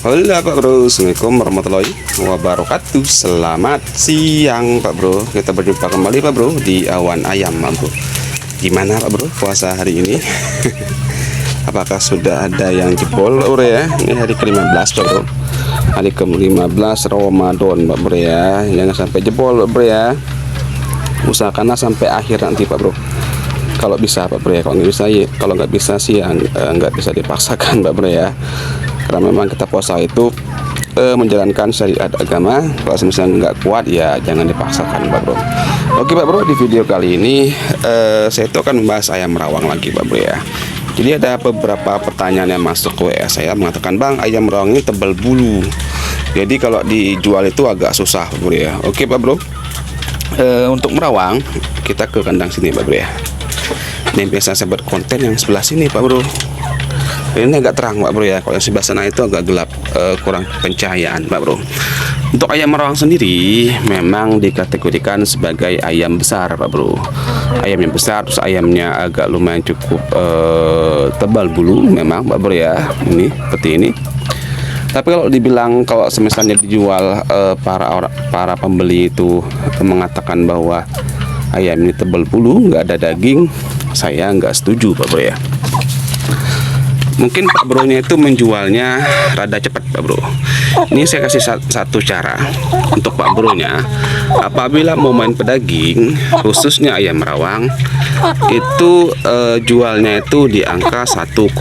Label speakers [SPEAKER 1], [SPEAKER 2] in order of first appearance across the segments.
[SPEAKER 1] Halo Pak Bro, Assalamualaikum warahmatullahi wabarakatuh. Selamat siang Pak Bro. Kita berjumpa kembali Pak Bro di Awan Ayam Pak Bro. Gimana Pak Bro puasa hari ini? Apakah sudah ada yang jebol Pak Bro ya? Ini hari ke-15 Pak Bro. Hari ke-15 Ramadan Pak Bro ya. Jangan sampai jebol Pak Bro ya. Usahakanlah sampai akhir nanti Pak Bro. Kalau bisa Pak Bro ya, kalau nggak bisa sih ya nggak bisa dipaksakan Pak Bro ya. Karena memang kita puasa itu menjalankan syariat agama. Kalau misalnya nggak kuat ya jangan dipaksakan Pak Bro. Oke Pak Bro, di video kali ini saya itu akan membahas ayam rawang lagi Pak Bro ya. Jadi ada beberapa pertanyaan yang masuk ke WA saya mengatakan, Bang, ayam rawang ini tebal bulu, jadi kalau dijual itu agak susah Pak Bro ya. Oke Pak Bro, untuk merawang kita ke kandang sini Pak Bro ya. Ini biasa saya buat konten yang sebelah sini Pak Bro. Ini agak terang Pak Bro ya. Kalau yang sebelah sana itu agak gelap, kurang pencahayaan Pak Bro. Untuk ayam rawang sendiri memang dikategorikan sebagai ayam besar Pak Bro. Ayam yang besar, terus ayamnya agak lumayan cukup tebal bulu memang Pak Bro ya. Ini seperti ini. Tapi kalau dibilang kalau misalnya dijual, para pembeli itu mengatakan bahwa ayam ini tebal bulu, nggak ada daging, saya nggak setuju Pak Bro ya. Mungkin Pak Bro nya itu menjualnya rada cepat Pak Bro. Ini saya kasih satu cara untuk Pak Bro nya. Apabila mau main pedaging, khususnya ayam rawang, itu jualnya itu di angka 1,7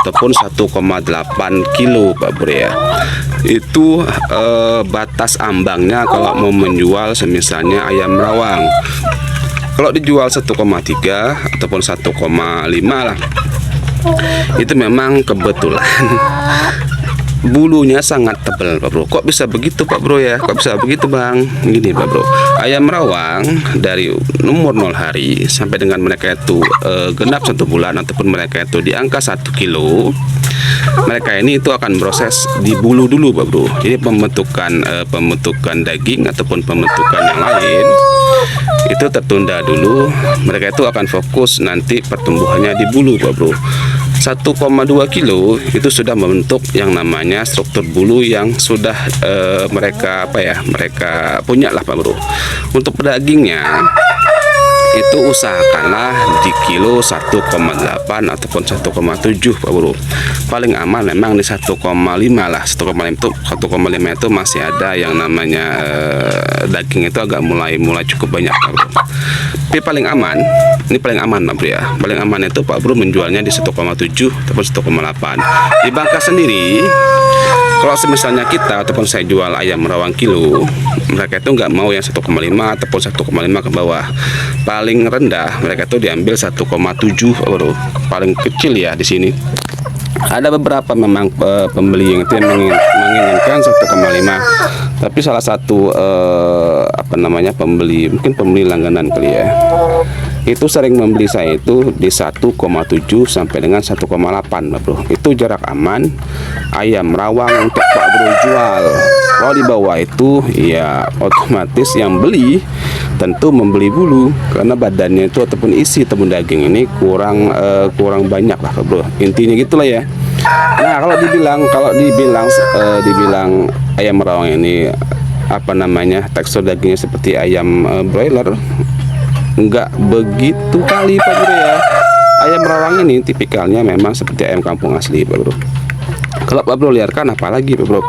[SPEAKER 1] ataupun 1,8 kilo Pak Bro ya. Itu batas ambangnya kalau mau menjual semisalnya ayam rawang. Kalau dijual 1,3 ataupun 1,5 lah, itu memang kebetulan bulunya sangat tebal Pak Bro. Kok bisa begitu Pak Bro ya? Kok bisa begitu Bang? Gini Pak Bro, ayam rawang dari umur 0 hari sampai dengan mereka itu genap 1 bulan ataupun mereka itu di angka 1 kilo, mereka ini itu akan proses di bulu dulu Pak Bro. Jadi pembentukan daging ataupun pembentukan yang lain itu tertunda dulu. Mereka itu akan fokus nanti pertumbuhannya di bulu Pak Bro. 1,2 kilo itu sudah membentuk yang namanya struktur bulu yang sudah mereka punya lah Pak Bro. Untuk pedagingnya itu usahakanlah di kilo 1,8 ataupun 1,7 Pak Bro. Paling aman memang di 1,5 lah. 1,5 itu masih ada yang namanya daging itu agak mulai cukup banyak Pak Bro. Tapi paling aman, ini paling aman Pak Bro ya. Paling aman itu Pak Bro menjualnya di 1,7 ataupun 1,8. Di Bangka sendiri, kalau misalnya kita ataupun saya jual ayam rawang kilo, mereka itu nggak mau yang 1,5 ataupun 1,5 ke bawah. Paling rendah mereka itu diambil 1,7 Bro. Paling kecil ya di sini. Ada beberapa memang pembeli yang itu yang menginginkan 1,5. Tapi salah satu pembeli, mungkin pembeli langganan kali ya, itu sering membeli saya itu di 1,7 sampai dengan 1,8 Pak Bro. Itu jarak aman ayam rawang untuk Pak Bro jual. Kalau di bawah itu ya otomatis yang beli tentu membeli bulu, karena badannya itu ataupun isi tebun daging ini kurang banyak lah Pak Bro. Intinya gitulah ya. Nah, kalau dibilang ayam rawang ini tekstur dagingnya seperti ayam broiler, enggak begitu kali Pak Bro ya. Ayam rawang ini tipikalnya memang seperti ayam kampung asli Pak Bro. Kalau Pak Bro liarkan apalagi Pak Bro,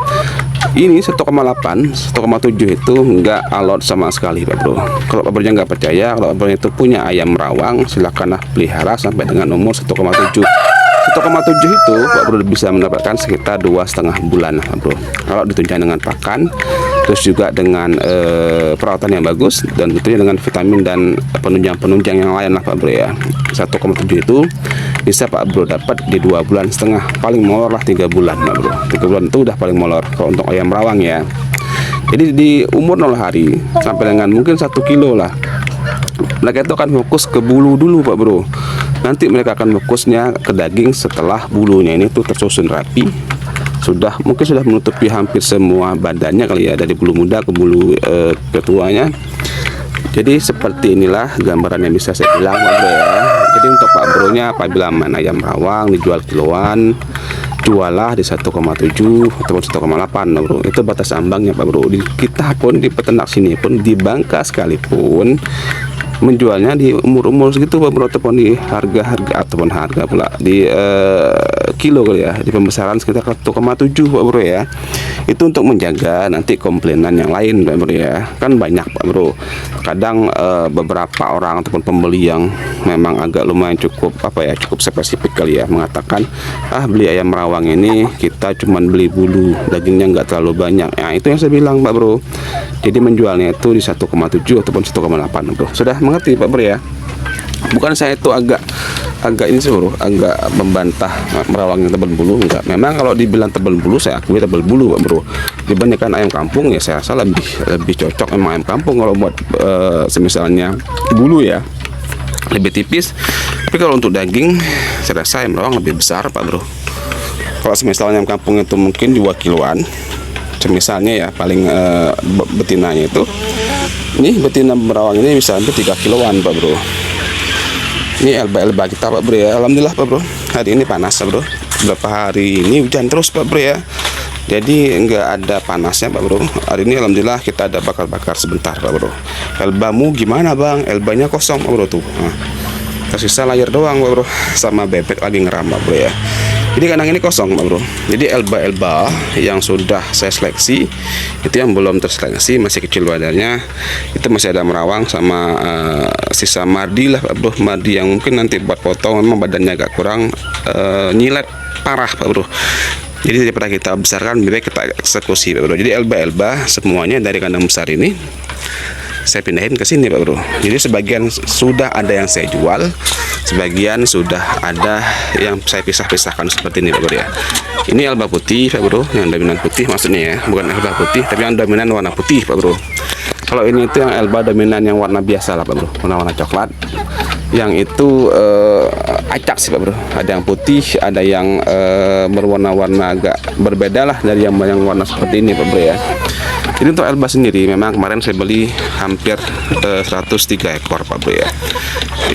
[SPEAKER 1] ini 1,8, 1,7 itu enggak alot sama sekali Pak Bro. Kalau Pak Bro nya nggak percaya, kalau Pak Bro itu punya ayam rawang, silakanlah pelihara sampai dengan umur 1,7. 1,7 itu Pak Bro bisa mendapatkan sekitar 2,5 bulan Pak Bro. Kalau ditunjang dengan pakan, terus juga dengan perawatan yang bagus, dan tentunya dengan vitamin dan penunjang yang lain lah Pak Bro ya. 1,7 itu bisa Pak Bro dapat di 2,5 bulan, paling molor lah 3 bulan Pak Bro. 3 bulan itu udah paling molor kalau untuk ayam rawang ya. Jadi di umur 0 hari sampai dengan mungkin 1 kilo lah, mereka itu akan fokus ke bulu dulu Pak Bro. Nanti mereka akan fokusnya ke daging setelah bulunya ini tuh tersusun rapi, mungkin sudah menutupi hampir semua badannya kali ya, dari bulu muda ke bulu ketuanya. Jadi seperti inilah gambaran yang bisa saya bilang Pak Bro ya. Jadi untuk Pak Bro nya apabila main ayam rawang dijual kiloan, jualah di 1,7 ataupun 1,8 bro. Itu batas ambangnya Pak Bro. Kita pun di peternak sini pun di Bangka sekalipun menjualnya di umur-umur segitu Pak Bro, ataupun di harga-harga ataupun harga pula di kilo kali ya, di pembesaran sekitar 1,7 Pak Bro ya. Itu untuk menjaga nanti komplainan yang lain Pak Bro ya. Kan banyak Pak Bro, kadang beberapa orang ataupun pembeli yang memang agak lumayan cukup cukup spesifik kali ya, mengatakan beli ayam rawang ini kita cuman beli bulu, dagingnya nggak terlalu banyak. Nah itu yang saya bilang Pak Bro, jadi menjualnya itu di 1,7 ataupun 1,8 Bro. Sudah mengerti Pak Bro ya? Bukan saya itu agak ini suruh agak membantah merawang yang tebal bulu, enggak. Memang kalau dibilang tebal bulu, saya akui tebal bulu Pak Bro. Dibandingkan ayam kampung ya saya rasa lebih cocok emang ayam kampung kalau buat semisalnya bulu ya, lebih tipis. Tapi kalau untuk daging saya rasa ayam rawang lebih besar Pak Bro. Kalau semisalnya ayam kampung itu mungkin 2 kiloan semisalnya ya, paling betinanya itu, ini betina berawang ini bisa hampir 3 kiloan Pak Bro. Ini elba kita Pak Bro ya. Alhamdulillah Pak Bro, hari ini panas Pak Bro. Beberapa hari ini hujan terus Pak Bro ya, jadi nggak ada panasnya Pak Bro. Hari ini alhamdulillah kita ada bakar-bakar sebentar Pak Bro. Elbamu gimana Bang? Elbanya kosong Pak Bro tuh. Tersisa layar doang Pak Bro, sama bebek lagi ngeram Pak Bro ya. Jadi kandang ini kosong Pak Bro. Jadi elba yang sudah saya seleksi, itu yang belum terseleksi masih kecil badannya, itu masih ada merawang sama sisa mardi lah Pak Bro. Mardi yang mungkin nanti buat potong memang badannya agak kurang nyilet parah Pak Bro. Jadi daripada kita besarkan, lebih baik kita eksekusi Pak Bro. Jadi elba semuanya dari kandang besar ini saya pindahin ke sini Pak Bro. Jadi sebagian sudah ada yang saya jual, sebagian sudah ada yang saya pisah-pisahkan seperti ini Pak Bro ya. Ini elba putih Pak Bro, yang dominan putih maksudnya ya, bukan elba putih tapi yang dominan warna putih Pak Bro. Kalau ini itu yang elba dominan yang warna biasa lah Pak Bro, warna coklat. Yang itu acak sih Pak Bro. Ada yang putih, ada yang berwarna-warna agak berbeda lah dari yang warna seperti ini Pak Bro ya. Ini untuk elba sendiri memang kemarin saya beli hampir 103 ekor Pak Bro ya.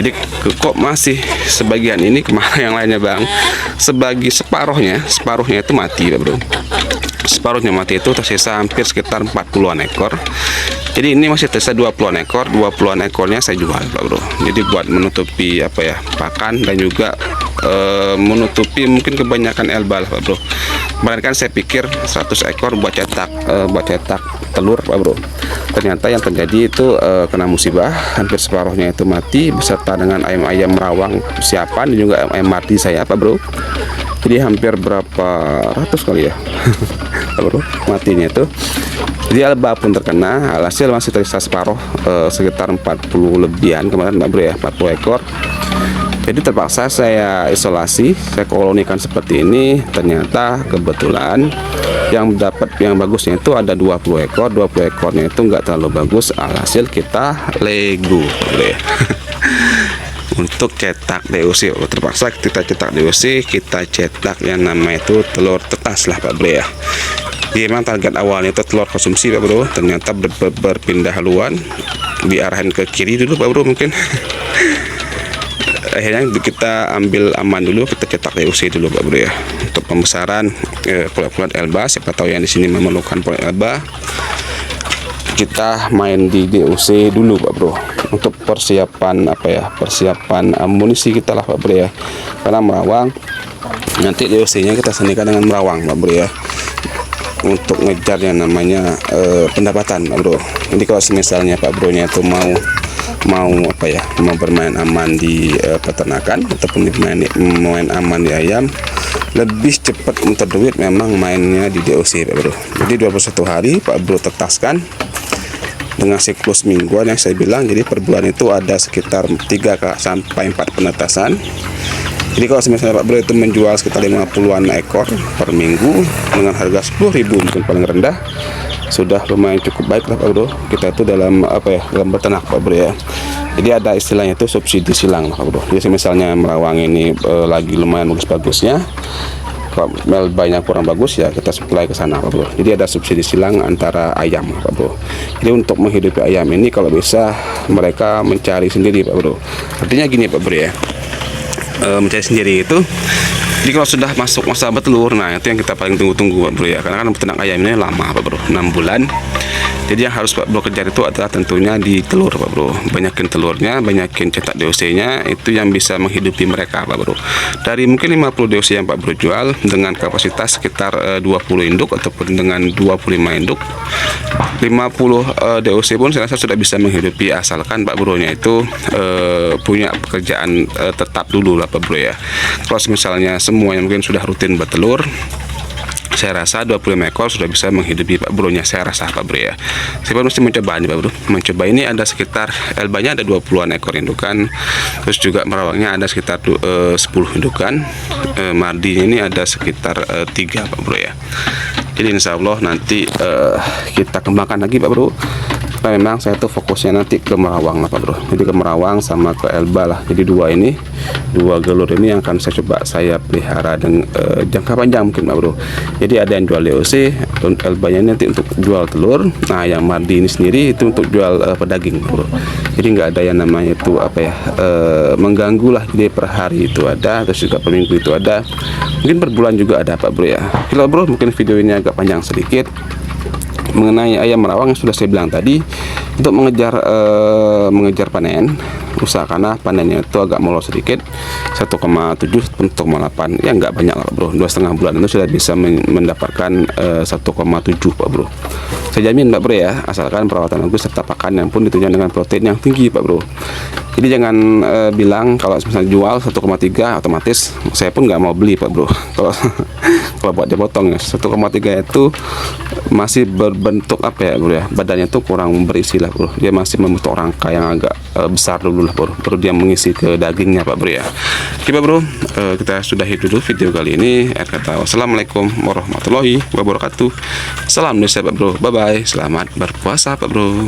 [SPEAKER 1] Jadi kok masih sebagian ini, kemana yang lainnya Bang? Separuhnya itu mati Pak Bro. Separuhnya mati, itu tersisa hampir sekitar 40-an ekor. Jadi ini masih tersisa 20-an ekor. 20-an ekornya saya jual Pak Bro. Jadi buat menutupi pakan dan juga menutupi mungkin kebanyakan elba lah Pak Bro. Kemarin kan saya pikir 100 ekor buat cetak telur Pak Bro. Ternyata yang terjadi itu kena musibah, hampir separuhnya itu mati beserta dengan ayam-ayam rawang siapan dan juga ayam mardi saya Pak Bro. Jadi hampir berapa ratus kali ya Pak Bro matinya itu. Jadi elba pun terkena, hasil masih tersisa separuh, sekitar 40 lebihan kemarin Pak Bro ya, 40 ekor. Jadi terpaksa saya isolasi, saya kolonikan seperti ini. Ternyata kebetulan yang dapat yang bagusnya itu ada 20 ekor. 20 ekornya itu nggak terlalu bagus, alhasil kita lego untuk cetak DOC. Terpaksa kita cetak DOC, kita cetak yang namanya itu telur tetas lah Pak Bro ya. Jadi memang target awalnya itu telur konsumsi Pak Bro, ternyata berpindah haluan, diarahin ke kiri dulu Pak Bro mungkin. Akhirnya kita ambil aman dulu, kita cetak DOC dulu Pak Bro ya. Untuk pembesaran polet elba, siapa tahu yang di sini memerlukan polet elba, kita main di DOC dulu Pak Bro. Untuk persiapan persiapan amunisi kita lah Pak Bro ya. Karena merawang nanti DOC-nya kita sandingkan dengan merawang Pak Bro ya. Untuk ngejar yang namanya pendapatan Pak Bro. Jadi kalau misalnya Pak Bro-nya itu mau bermain aman di peternakan ataupun main aman di ayam, lebih cepat untuk duit memang mainnya di DOC Pak Bro. Jadi 21 hari Pak Bro tetaskan dengan siklus mingguan yang saya bilang. Jadi per bulan itu ada sekitar 3 sampai 4 penetasan. Jadi kalau misalnya Pak Bro itu menjual sekitar 50-an ekor per minggu dengan harga 10.000 mungkin paling rendah, sudah lumayan cukup baik lah Pak Bro. Kita itu dalam dalam beternak Pak Bro ya. Jadi ada istilahnya itu subsidi silang Pak Bro. Jadi misalnya merawang ini lagi lumayan bagus-bagusnya, kalau melbanya kurang bagus ya kita supply ke sana Pak Bro. Jadi ada subsidi silang antara ayam Pak Bro. Jadi untuk menghidupi ayam ini kalau bisa mereka mencari sendiri Pak Bro. Artinya gini Pak Bro ya, mencari sendiri itu Jadi kalau sudah masuk masa bertelur, nah itu yang kita paling tunggu-tunggu Pak Bro ya, karena kan peternak ayam ini lama Pak Bro, 6 bulan. Jadi yang harus Pak Bro kejar itu adalah tentunya di telur Pak Bro. Banyakin telurnya, banyakin cetak DOC-nya, itu yang bisa menghidupi mereka Pak Bro. Dari mungkin 50 DOC yang Pak Bro jual dengan kapasitas sekitar 20 induk ataupun dengan 25 induk, 50 DOC pun saya rasa sudah bisa menghidupi, asalkan Pak Bro-nya itu punya pekerjaan tetap dulu lah Pak Bro ya. Kalau misalnya semuanya mungkin sudah rutin bertelur, saya rasa 25 ekor sudah bisa menghidupi Pak Bro-nya, saya rasa Pak Bro ya. Saya mesti mencoba ini Pak Bro. Mencoba ini ada sekitar Elbanya ada 20-an ekor indukan. Terus juga merawangnya ada sekitar 10 indukan. Mardinya ini ada sekitar 3 Pak Bro ya. Jadi insya Allah nanti kita kembangkan lagi Pak Bro. Nah, memang saya tuh fokusnya nanti ke Merawang lah Pak Bro. Jadi ke Merawang sama ke Elba lah. Jadi dua gelur ini yang akan saya pelihara dengan jangka panjang mungkin Pak Bro. Jadi ada yang jual DOC, Elbanya nanti untuk jual telur. Nah yang Mardi ini sendiri itu untuk jual pedaging Pak Bro. Jadi nggak ada yang namanya itu mengganggu lah. Jadi per hari itu ada, terus juga per minggu itu ada. Mungkin per bulan juga ada Pak Bro ya. Kalau Bro mungkin video ini agak panjang sedikit mengenai ayam Merawang yang sudah saya bilang tadi. Untuk mengejar panen, usahakanlah panennya itu agak molor sedikit, 1,7 1,8 ya, nggak banyak lah Bro. 2,5 bulan itu sudah bisa mendapatkan 1,7 Pak Bro. Saya jamin Pak Bro ya, asalkan perawatan bagus serta pakan yang pun ditunjang dengan protein yang tinggi Pak Bro. Jadi jangan bilang kalau misalnya jual 1,3 otomatis saya pun nggak mau beli Pak Bro. Kalau buat dia potong ya 1,3 itu masih berbentuk Bro ya, badannya tuh kurang berisi lah Bro. Dia masih membentuk rangka yang agak besar dulu lah Bro, baru dia mengisi ke dagingnya Pak Bro ya. Oke Pak Bro, kita sudahi dulu video kali ini. Kata wassalamualaikum warahmatullahi wabarakatuh. Salam dari saya Pak Bro, bye bye, selamat berpuasa Pak Bro.